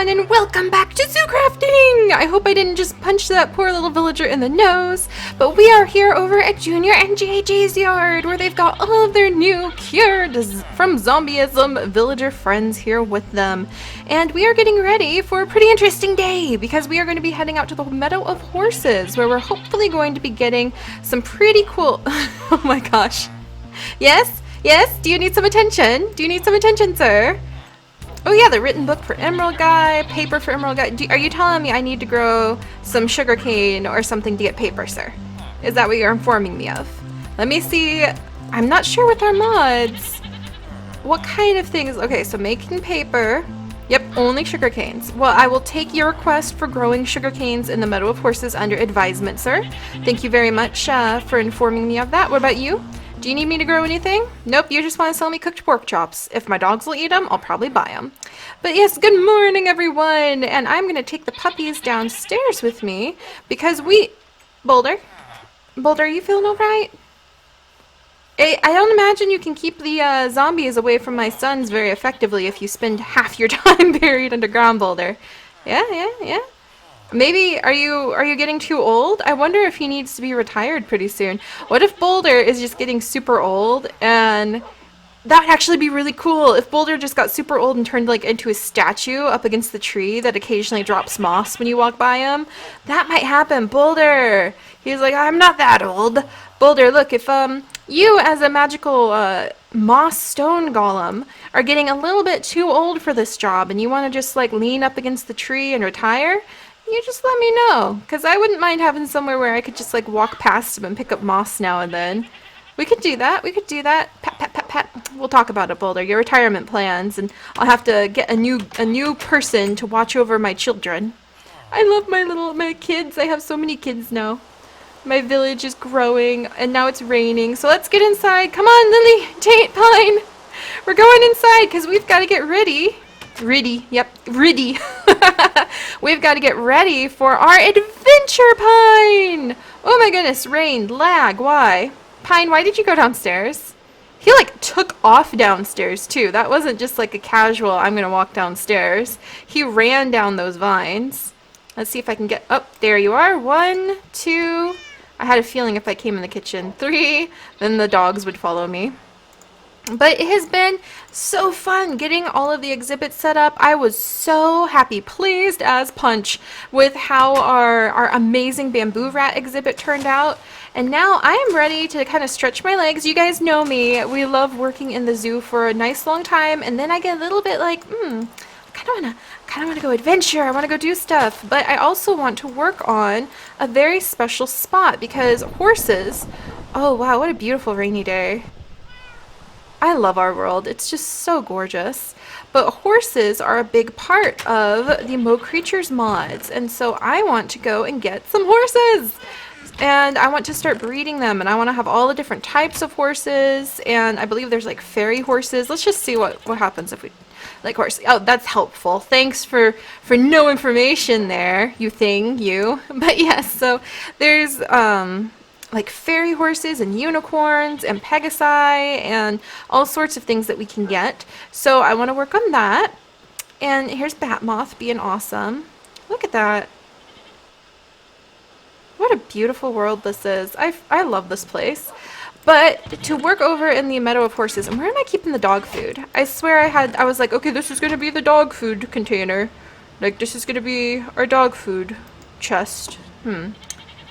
everyone, and welcome back to zoo crafting! I hope I didn't just punch that poor little villager in the nose, but we are here over at Junior and JJ's yard, where they've got all of their new cured from zombieism villager friends here with them. And we are getting ready for a pretty interesting day, because we are going to be heading out to the Meadow of Horses, where we're hopefully going to be getting some pretty cool... Oh my gosh. Yes? Yes? Do you need some attention? Do you need some attention, sir? Oh yeah, the written book for Emerald Guy, paper for Emerald Guy. Are you telling me I need to grow some sugarcane or something to get paper, sir? Is that what you're informing me of? Let me see. I'm not sure with our mods. What kind of things? Okay, so making paper. Yep, only sugarcanes. Well, I will take your request for growing sugarcanes in the Meadow of Horses under advisement, sir. Thank you very much for informing me of that. What about you? Do you need me to grow anything? Nope, you just want to sell me cooked pork chops. If my dogs will eat them, I'll probably buy them. But yes, good morning, everyone. And I'm going to take the puppies downstairs with me because Boulder, are you feeling all right? I don't imagine you can keep the zombies away from my sons very effectively if you spend half your time buried underground, Boulder. Yeah. Maybe, are you getting too old? I wonder if he needs to be retired pretty soon. What if Boulder is just getting super old? And that would actually be really cool if Boulder just got super old and turned like into a statue up against the tree that occasionally drops moss when you walk by him. That might happen. Boulder! He's like, I'm not that old. Boulder, look, if you as a magical moss stone golem are getting a little bit too old for this job and you want to just like lean up against the tree and retire, you just let me know, because I wouldn't mind having somewhere where I could just like walk past him and pick up moss now and then. We could do that. Pat, pat, pat, pat. We'll talk about it, Boulder. Your retirement plans, and I'll have to get a new person to watch over my children. I love my kids. I have so many kids now. My village is growing, and now it's raining, so let's get inside. Come on, Lily, Tate, Pine. We're going inside, because we've got to get ready. Ready. We've got to get ready for our adventure, Pine! Oh my goodness, rain, lag, why? Pine, why did you go downstairs? He like took off downstairs too. That wasn't just like a casual, I'm gonna walk downstairs. He ran down those vines. Let's see if I can get, oh, there you are. 1, 2, I had a feeling if I came in the kitchen. 3, then the dogs would follow me. But it has been so fun getting all of the exhibits set up. I was so happy, pleased as punch with how our amazing bamboo rat exhibit turned out. And now I am ready to kind of stretch my legs. You guys know me. We love working in the zoo for a nice long time. And then I get a little bit like, I kind of want to go adventure. I want to go do stuff. But I also want to work on a very special spot because horses, oh wow, what a beautiful rainy day. I love our world. It's just so gorgeous. But horses are a big part of the Mo Creatures mods. And so I want to go and get some horses. And I want to start breeding them. And I want to have all the different types of horses. And I believe there's like fairy horses. Let's just see what happens if we like horses. Oh, that's helpful. Thanks for no information there, you. But yes, so there's like fairy horses and unicorns and pegasi and all sorts of things that we can get. So I want to work on that. And here's Batmoth being awesome. Look at that. What a beautiful world this is. I love this place. But to work over in the Meadow of Horses, and where am I keeping the dog food? I swear I was like, okay, this is going to be the dog food container. Like, this is going to be our dog food chest.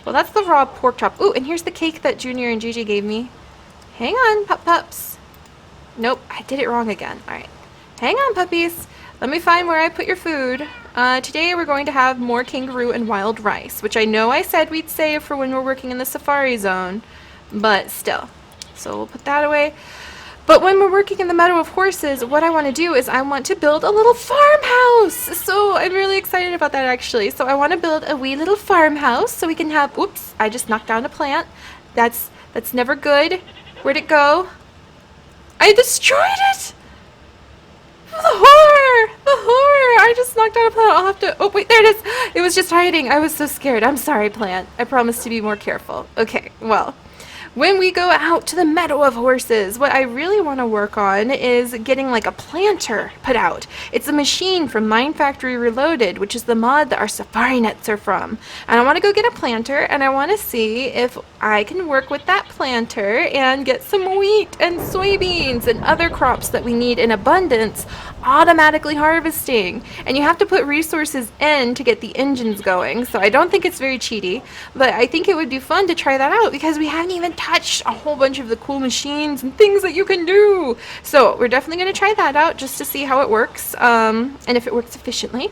Well, that's the raw pork chop. Ooh, and here's the cake that Junior and Gigi gave me. Hang on, pups. Nope, I did it wrong again. All right. Hang on, puppies. Let me find where I put your food. Today we're going to have more kangaroo and wild rice, which I know I said we'd save for when we're working in the safari zone, but still. So we'll put that away. But when we're working in the Meadow of Horses, what I want to do is I want to build a little farmhouse. So I'm really excited about that, actually. So I want to build a wee little farmhouse so we can have... Oops, I just knocked down a plant. That's never good. Where'd it go? I destroyed it! The horror! The horror! I just knocked down a plant. I'll have to... Oh, wait, there it is. It was just hiding. I was so scared. I'm sorry, plant. I promise to be more careful. Okay, well... when we go out to the meadow of horses, what I really want to work on is getting like a planter put out. It's a machine from Mind Factory Reloaded, which is the mod that our safari nets are from. And I want to go get a planter, and I want to see if I can work with that planter and get some wheat and soybeans and other crops that we need in abundance automatically harvesting. And you have to put resources in to get the engines going, so I don't think it's very cheaty, but I think it would be fun to try that out because we haven't even touched a whole bunch of the cool machines and things that you can do. So we're definitely going to try that out just to see how it works, and if it works efficiently.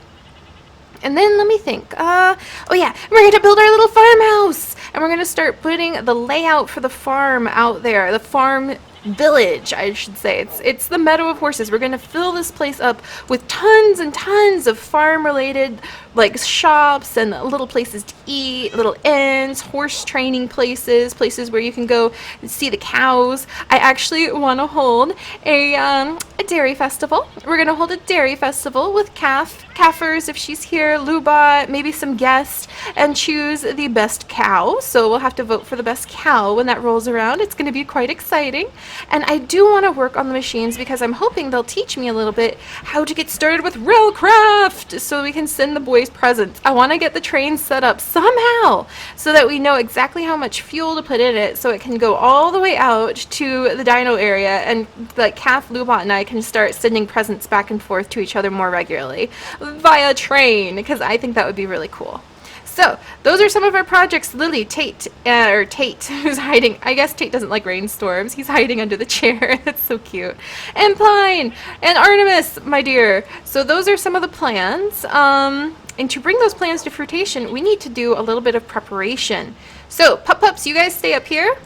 And then let me think. Oh yeah, we're going to build our little farmhouse, and we're going to start putting the layout for the farm out there, the farm village, I should say. It's the meadow of horses. We're going to fill this place up with tons and tons of farm related like shops and little places to eat, little inns, horse training places where you can go and see the cows. I actually want to hold a dairy festival. We're going to hold a dairy festival with Kaffers if she's here, Luba, maybe some guests, and choose the best cow. So we'll have to vote for the best cow when that rolls around. It's going to be quite exciting. And I do want to work on the machines because I'm hoping they'll teach me a little bit how to get started with railcraft so we can send the boys presents. I want to get the train set up somehow so that we know exactly how much fuel to put in it so it can go all the way out to the dino area, and like Kath, Lubot, and I can start sending presents back and forth to each other more regularly via train, because I think that would be really cool. So those are some of our projects. Lily, Tate, who's hiding. I guess Tate doesn't like rainstorms. He's hiding under the chair. That's so cute. And Pine and Artemis, my dear. So those are some of the plans. And to bring those plans to fruition, we need to do a little bit of preparation. So pups, you guys stay up here.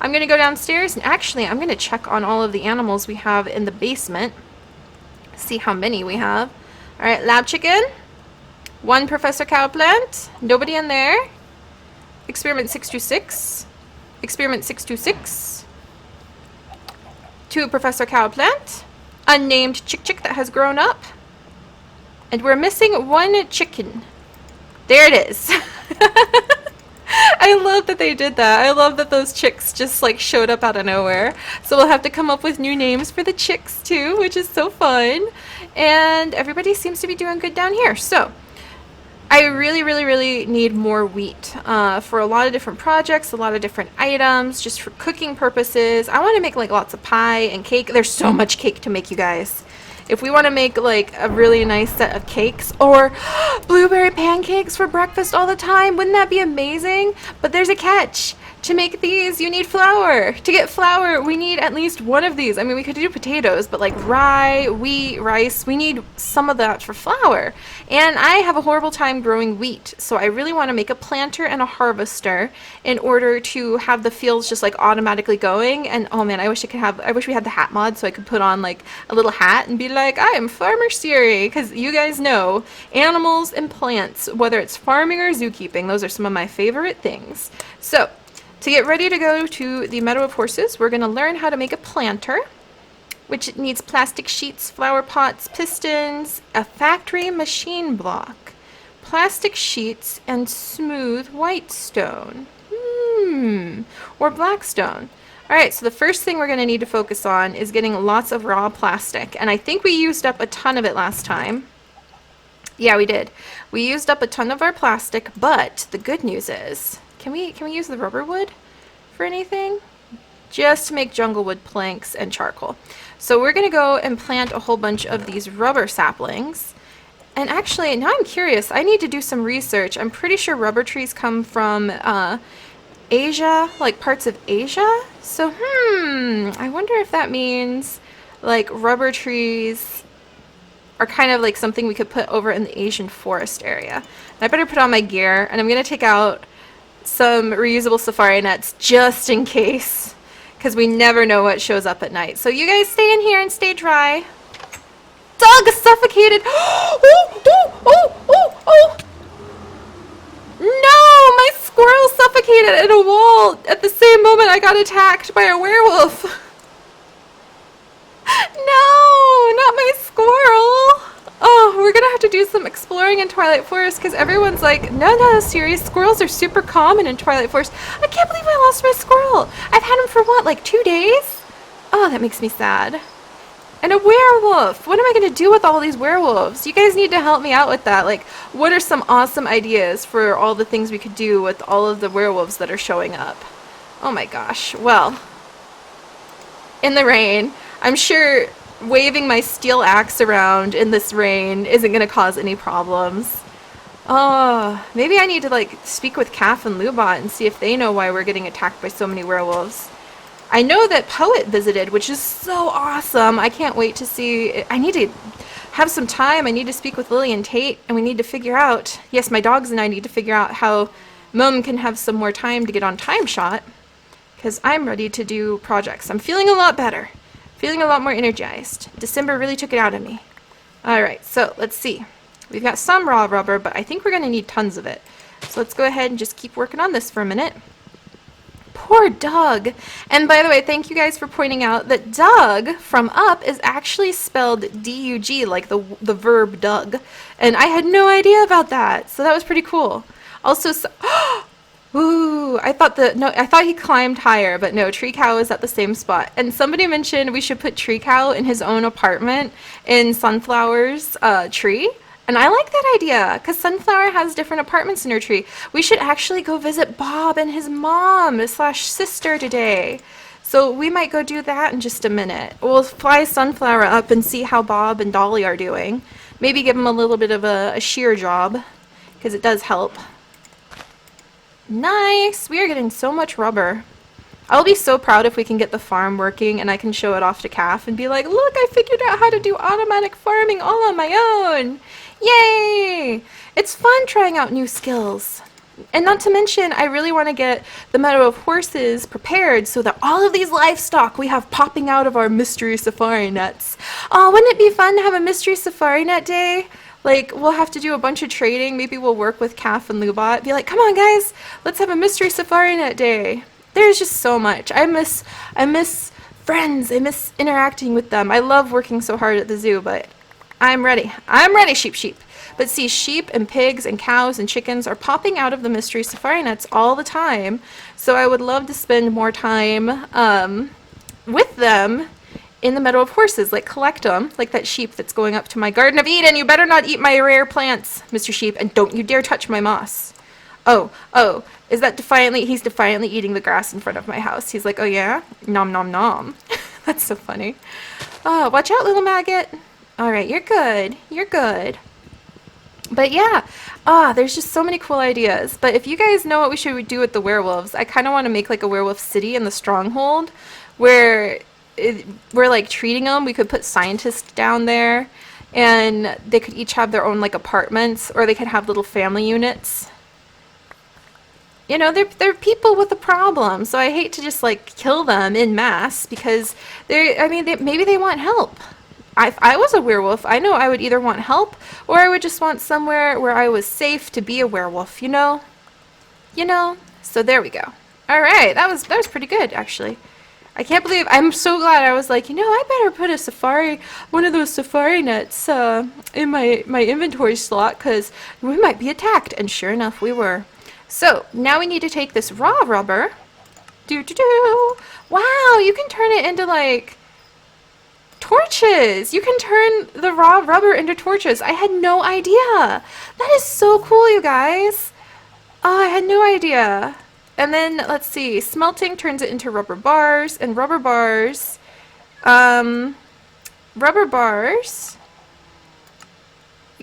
I'm going to go downstairs, and actually I'm going to check on all of the animals we have in the basement. See how many we have. All right, lab chicken. 1 Professor Cowplant. Nobody in there. Experiment 626. Experiment 626. 2 Professor Cowplant. Unnamed chick that has grown up. And we're missing 1 chicken. There it is. I love that they did that. I love that those chicks just like showed up out of nowhere. So we'll have to come up with new names for the chicks too, which is so fun. And everybody seems to be doing good down here. So I really need more wheat for a lot of different projects, a lot of different items, just for cooking purposes. I want to make like lots of pie and cake. There's so much cake to make, you guys. If we want to make like a really nice set of cakes or blueberry pancakes for breakfast all the time, wouldn't that be amazing? But there's a catch. To make these, you need flour. To get flour, we need at least 1 of these. I mean, we could do potatoes, but like rye, wheat, rice, we need some of that for flour. And I have a horrible time growing wheat, so I really want to make a planter and a harvester in order to have the fields just like automatically going. And oh man, I wish we had the hat mod so I could put on like a little hat and be like, I am Farmer Seri, because you guys know animals and plants, whether it's farming or zookeeping, those are some of my favorite things. So to get ready to go to the meadow of horses, we're going to learn how to make a planter, which needs plastic sheets, flower pots, pistons, a factory machine block, plastic sheets, and smooth white stone. Or black stone. Alright, so the first thing we're going to need to focus on is getting lots of raw plastic. And I think we used up a ton of it last time. Yeah, we did. We used up a ton of our plastic, but the good news is, can we use the rubber wood for anything? Just to make jungle wood planks and charcoal. So we're going to go and plant a whole bunch of these rubber saplings. And actually, now I'm curious. I need to do some research. I'm pretty sure rubber trees come from Asia, like parts of Asia. So, I wonder if that means like rubber trees are kind of like something we could put over in the Asian forest area. And I better put on my gear, and I'm going to take out some reusable safari nets just in case, because we never know what shows up at night. So you guys stay in here and stay dry. Dog is suffocated. Oh. No, my squirrel suffocated in a wall at the same moment I got attacked by a werewolf. No, not my squirrel. Oh, we're gonna have to do some exploring in Twilight Forest because everyone's like, no, serious squirrels are super common in Twilight Forest. I can't believe I lost my squirrel. I've had him for what, like 2 days? Oh, that makes me sad. And a werewolf. What am I going to do with all these werewolves? You guys need to help me out with that. Like, what are some awesome ideas for all the things we could do with all of the werewolves that are showing up? Oh my gosh. Well, in the rain, I'm sure waving my steel axe around in this rain isn't going to cause any problems. Oh, maybe I need to like speak with Calf and Lubot and see if they know why we're getting attacked by so many werewolves. I know that Poet visited, which is so awesome. I can't wait to see. I need to have some time. I need to speak with Lily and Tate, and we need to figure out, yes, my dogs and I need to figure out how Mum can have some more time to get on Time Shot, because I'm ready to do projects. I'm feeling a lot better, feeling a lot more energized. December really took it out of me. All right, so let's see. We've got some raw rubber, but I think we're going to need tons of it. So let's go ahead and just keep working on this for a minute. Poor Doug. And by the way, thank you guys for pointing out that Doug from Up is actually spelled D-U-G, like the verb Doug. And I had no idea about that. So that was pretty cool. Also, ooh, I thought he climbed higher, but no, Tree Cow is at the same spot. And somebody mentioned we should put Tree Cow in his own apartment in Sunflower's tree. And I like that idea, because Sunflower has different apartments in her tree. We should actually go visit Bob and his mom / sister today. So we might go do that in just a minute. We'll fly Sunflower up and see how Bob and Dolly are doing. Maybe give them a little bit of a shear job, because it does help. Nice! We are getting so much rubber. I'll be so proud if we can get the farm working and I can show it off to Calf and be like, look, I figured out how to do automatic farming all on my own. Yay! It's fun trying out new skills. And not to mention, I really want to get the meadow of horses prepared so that all of these livestock we have popping out of our mystery safari nets. Oh, wouldn't it be fun to have a mystery safari net day? Like, we'll have to do a bunch of trading. Maybe we'll work with Calf and Lubot. Be like, come on, guys, let's have a mystery safari net day. There's just so much. I miss friends. I miss interacting with them. I love working so hard at the zoo, but I'm ready. I'm ready, sheep. But see, sheep and pigs and cows and chickens are popping out of the mystery safari nets all the time. So I would love to spend more time with them in the meadow of horses, like collect them, like that sheep that's going up to my Garden of Eden. You better not eat my rare plants, Mr. Sheep, and don't you dare touch my moss. Oh, is that defiantly? He's defiantly eating the grass in front of my house. He's like, oh yeah? Nom nom nom. That's so funny. Oh, watch out, little maggot. All right, you're good. You're good. But yeah, there's just so many cool ideas. But if you guys know what we should do with the werewolves, I kind of want to make like a werewolf city in the stronghold where we're like treating them. We could put scientists down there and they could each have their own like apartments, or they could have little family units. You know, they're people with a problem, so I hate to just like kill them en masse because maybe they want help. If I was a werewolf, I know I would either want help or I would just want somewhere where I was safe to be a werewolf, you know? So there we go. All right, that was pretty good actually. I can't believe, I'm so glad I was like, I better put one of those safari nets in my inventory slot because we might be attacked, and sure enough we were. So now we need to take this raw rubber. Wow, you can turn it into like torches. You can turn the raw rubber into torches. I had no idea. That is so cool, you guys. Oh, I had no idea. And then let's see, smelting turns it into rubber bars, and rubber bars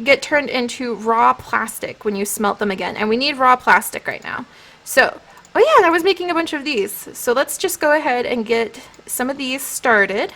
get turned into raw plastic when you smelt them again, and we need raw plastic right now. So, oh yeah, I was making a bunch of these. So let's just go ahead and get some of these started.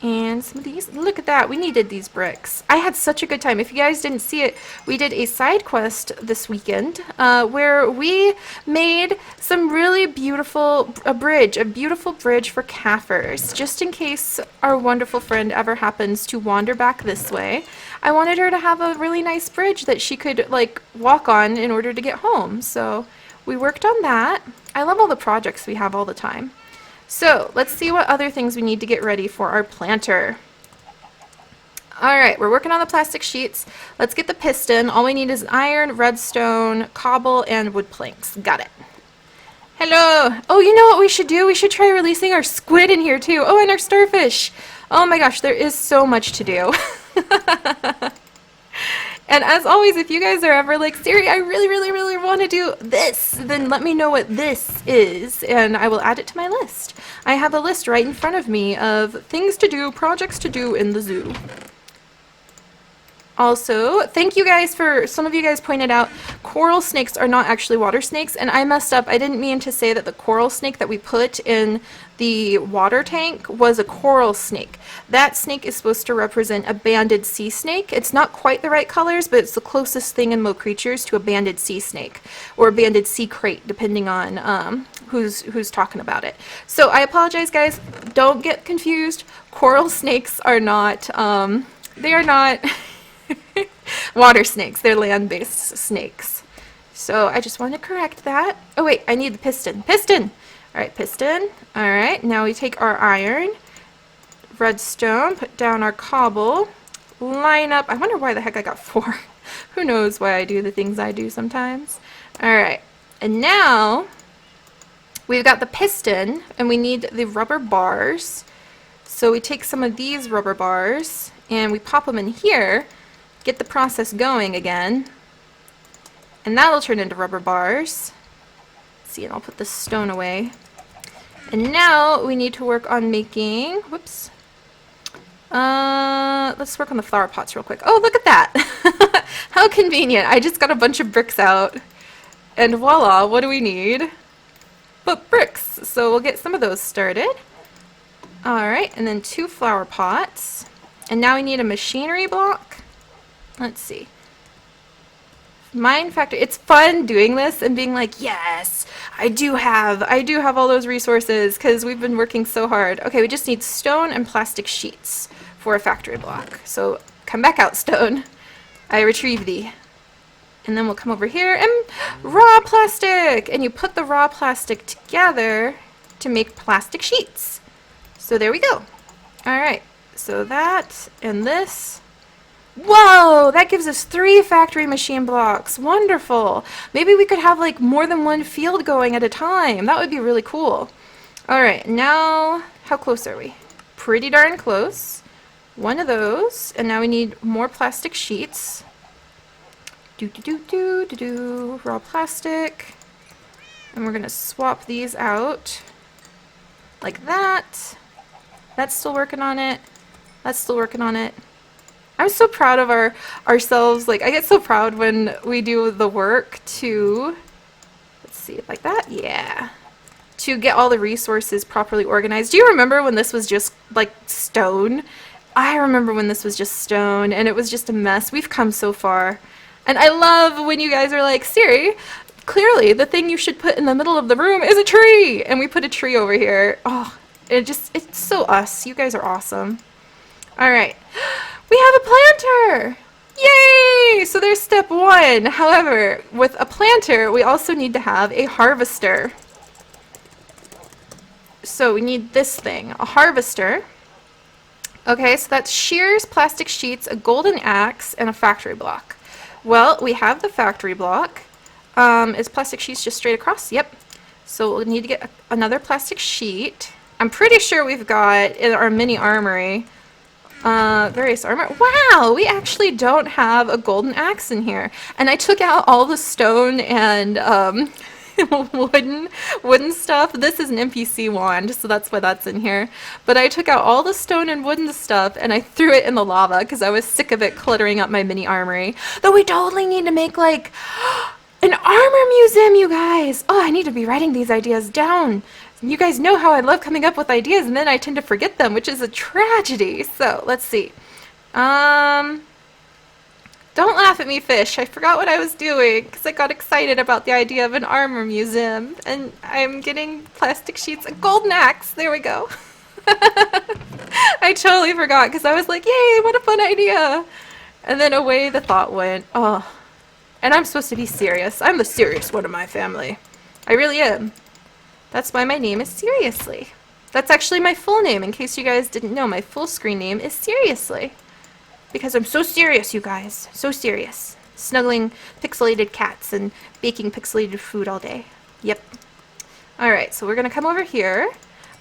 And some of these, look at that, we needed these bricks. I had such a good time. If you guys didn't see it, we did a side quest this weekend where we made some really beautiful, a beautiful bridge for Kaffers, just in case our wonderful friend ever happens to wander back this way. I wanted her to have a really nice bridge that she could like walk on in order to get home. So we worked on that. I love all the projects we have all the time. So let's see what other things we need to get ready for our planter. Alright, we're working on the plastic sheets. Let's get the piston. All we need is iron, redstone, cobble, and wood planks. Got it. Hello! Oh, you know what we should do? We should try releasing our squid in here too. Oh, and our starfish! Oh my gosh, there is so much to do. And as always, if you guys are ever like, Seri, I really want to do this, then let me know what this is, and I will add it to my list. I have a list right in front of me of things to do, projects to do in the zoo. Also, thank you guys for, some of you guys pointed out, coral snakes are not actually water snakes, and I messed up. I didn't mean to say that the coral snake that we put in the water tank was a coral snake. That snake is supposed to represent a banded sea snake. It's not quite the right colors, but it's the closest thing in Mo Creatures to a banded sea snake, or a banded sea crate, depending on who's talking about it. So I apologize, guys. Don't get confused. Coral snakes are not, they are not... water snakes. They're land-based snakes. So I just wanted to correct that. Oh wait, I need the piston. Piston! Alright, piston. Alright, now we take our iron, redstone, put down our cobble, line up. I wonder why the heck I got 4. Who knows why I do the things I do sometimes. Alright, and now we've got the piston, and we need the rubber bars. So we take some of these rubber bars, and we pop them in here, get the process going again, and that'll turn into rubber bars. Let's see, and I'll put this stone away. And now we need to work on making, whoops, let's work on the flower pots real quick. Oh, look at that! How convenient. I just got a bunch of bricks out, and voila, what do we need? But bricks. So we'll get some of those started. Alright, and then 2 flower pots. And now we need a machinery block. Let's see. Mine factory. It's fun doing this and being like, yes, I do have all those resources because we've been working so hard. Okay, we just need stone and plastic sheets for a factory block. So come back out, stone. I retrieve thee. And then we'll come over here and raw plastic. And you put the raw plastic together to make plastic sheets. So there we go. All right. So that and this. Whoa, that gives us 3 factory machine blocks. Wonderful. Maybe we could have like more than one field going at a time. That would be really cool. All right, now how close are we? Pretty darn close. One of those, and now we need more plastic sheets. Raw plastic. And we're gonna swap these out like that. That's still working on it. That's still working on it. I'm so proud of ourselves. Like, I get so proud when we do the work to, let's see, like that? Yeah. To get all the resources properly organized. Do you remember when this was just, like, stone? I remember when this was just stone, and it was just a mess. We've come so far. And I love when you guys are like, Seri, clearly the thing you should put in the middle of the room is a tree! And we put a tree over here. Oh, it's so us. You guys are awesome. Alright. We have a planter! Yay! So there's step 1. However, with a planter, we also need to have a harvester. So we need this thing, a harvester. Okay, so that's shears, plastic sheets, a golden axe, and a factory block. Well, we have the factory block. Is plastic sheets just straight across? Yep. So we'll need to get another plastic sheet. I'm pretty sure we've got in our mini armory various armor. Wow, we actually don't have a golden axe in here. And I took out all the stone and wooden stuff. This is an NPC wand, so that's why that's in here. But I took out all the stone and wooden stuff and I threw it in the lava because I was sick of it cluttering up my mini armory. Though we totally need to make like an armor museum, you guys. Oh, I need to be writing these ideas down. You guys know how I love coming up with ideas and then I tend to forget them, which is a tragedy. So, let's see. Don't laugh at me, fish. I forgot what I was doing because I got excited about the idea of an armor museum. And I'm getting plastic sheets, a golden axe. There we go. I totally forgot because I was like, yay, what a fun idea. And then away the thought went. Oh. And I'm supposed to be serious. I'm the serious one of my family. I really am. That's why my name is Seriously. That's actually my full name, in case you guys didn't know. My full screen name is Seriously. because I'm so serious, you guys. So serious. Snuggling pixelated cats and baking pixelated food all day. Yep. Alright, so we're going to come over here.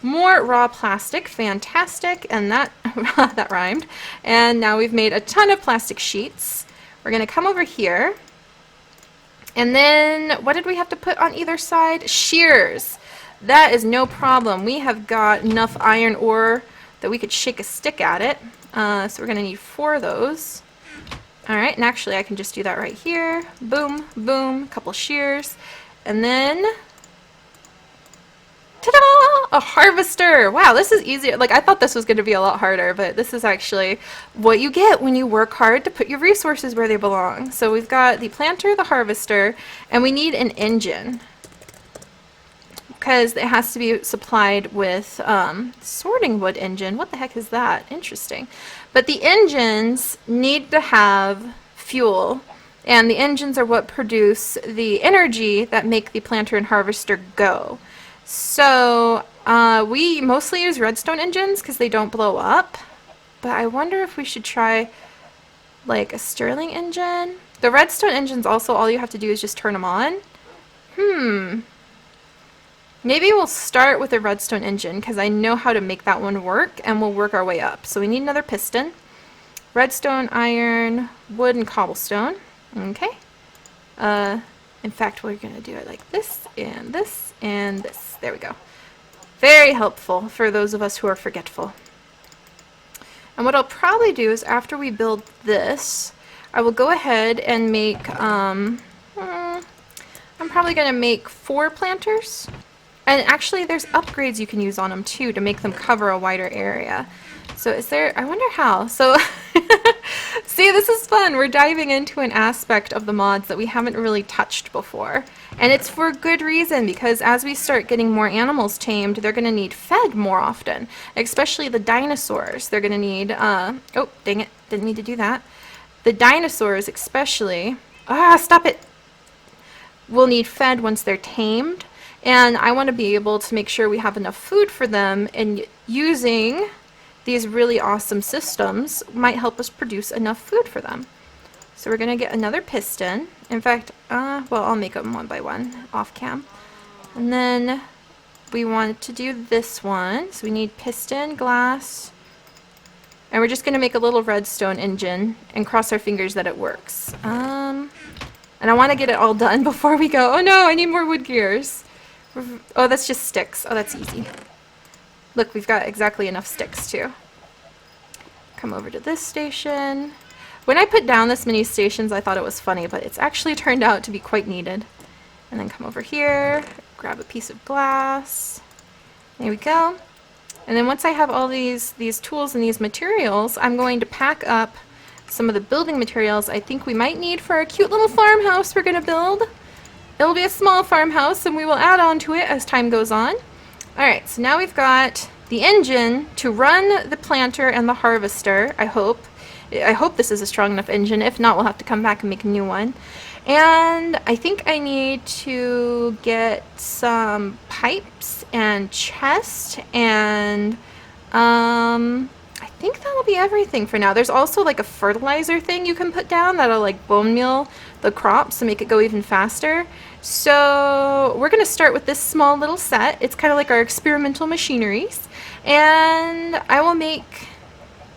More raw plastic. Fantastic. And that, that rhymed. And now we've made a ton of plastic sheets. We're going to come over here. And then, what did we have to put on either side? Shears. That is no problem. We have got enough iron ore that we could shake a stick at it. So we're going to need 4 of those. Alright, and actually I can just do that right here. Boom, boom, a couple shears. And then, ta-da! A harvester! Wow, this is easier. Like, I thought this was going to be a lot harder, but this is actually what you get when you work hard to put your resources where they belong. So we've got the planter, the harvester, and we need an engine. Because it has to be supplied with sorting wood engine. What the heck is that? Interesting. But the engines need to have fuel, and the engines are what produce the energy that make the planter and harvester go. So we mostly use redstone engines because they don't blow up, but I wonder if we should try like a Stirling engine. The redstone engines also, all you have to do is just turn them on. Maybe we'll start with a redstone engine because I know how to make that one work, and we'll work our way up. So we need another piston. Redstone, iron, wood, and cobblestone. Okay. In fact, we're going to do it like this, and this, and this. There we go. Very helpful for those of us who are forgetful. And what I'll probably do is after we build this, I will go ahead and make, I'm probably going to make 4 planters. And actually, there's upgrades you can use on them too to make them cover a wider area. So is there, I wonder how. So, see, this is fun. We're diving into an aspect of the mods that we haven't really touched before. And it's for good reason, because as we start getting more animals tamed, they're going to need fed more often. Especially the dinosaurs. They're going to need, oh, dang it, didn't mean to do that. The dinosaurs especially, stop it, will need fed once they're tamed. And I want to be able to make sure we have enough food for them, and using these really awesome systems might help us produce enough food for them. So we're going to get another piston. In fact, well, I'll make them one by one off cam. And then we want to do this one. So we need piston, glass, and we're just going to make a little redstone engine and cross our fingers that it works. And I want to get it all done before we go. Oh no, I need more wood gears. Oh, that's just sticks. Oh, that's easy. Look, we've got exactly enough sticks too. Come over to this station. When I put down this many stations, I thought it was funny, but it's actually turned out to be quite needed. And then come over here, grab a piece of glass. There we go. And then once I have all these tools and these materials, I'm going to pack up some of the building materials I think we might need for our cute little farmhouse we're going to build. It'll be a small farmhouse, and we will add on to it as time goes on. Alright, so now we've got the engine to run the planter and the harvester, I hope. I hope this is a strong enough engine. If not, we'll have to come back and make a new one. And I think I need to get some pipes and chest, and I think that'll be everything for now. There's also like a fertilizer thing you can put down that'll like bone meal the crops to make it go even faster. So we're going to start with this small little set. It's kind of like our experimental machineries, and I will make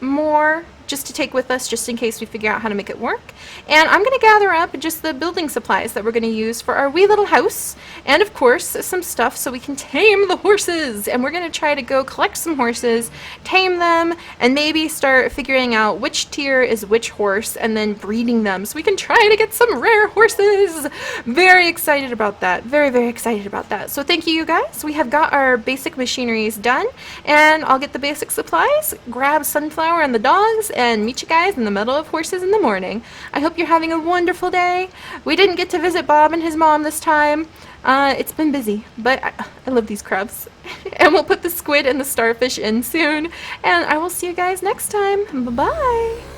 more just to take with us just in case we figure out how to make it work. And I'm going to gather up just the building supplies that we're going to use for our wee little house, and of course some stuff so we can tame the horses. And we're going to try to go collect some horses, tame them, and maybe start figuring out which tier is which horse and then breeding them so we can try to get some rare horses. Very excited about that. Very, very excited about that. So thank you guys. We have got our basic machineries done, and I'll get the basic supplies, grab Sunflower and the dogs, and meet you guys in the Meadow of Horses in the morning. I hope you're having a wonderful day. We didn't get to visit Bob and his mom this time. It's been busy, but I love these crabs. And we'll put the squid and the starfish in soon. And I will see you guys next time. Bye-bye.